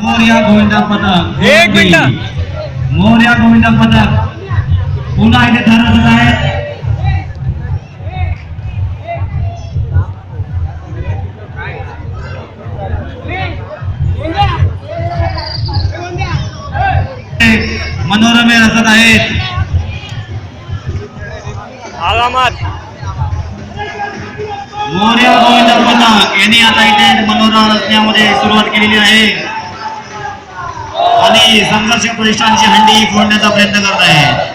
मोरया गोविंदा पथक एक मिनिट मोरया गोविंदा पथक पुन्हा इथे ठरवत आहे. मनोरमे रचत आहेत. अलामत मोरया गोविंदा पथक यांनी आता इथे मनोरमा रचण्यामध्ये सुरुवात केलेली आहे आणि संघर्ष प्रतिष्ठानची हंडी फोडण्याचा प्रयत्न करत आहे.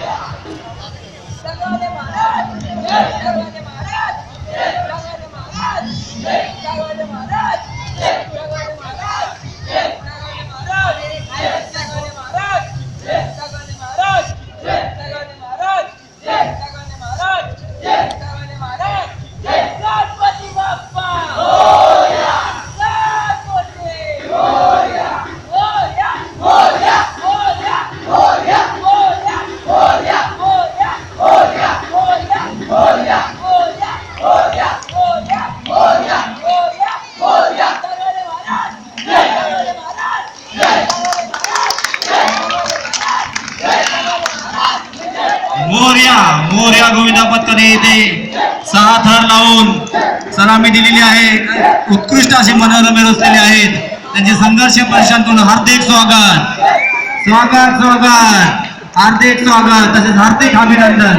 मोरया गोविंदा पथकाने इथे 6 थर लावून सलामी दिलेली आहे. उत्कृष्ट असे मनोरमे रचलेले आहेत. त्यांचे संघर्ष परिषदेतून हार्दिक स्वागत स्वागत स्वागत हार्दिक स्वागत तसेच हार्दिक अभिनंदन.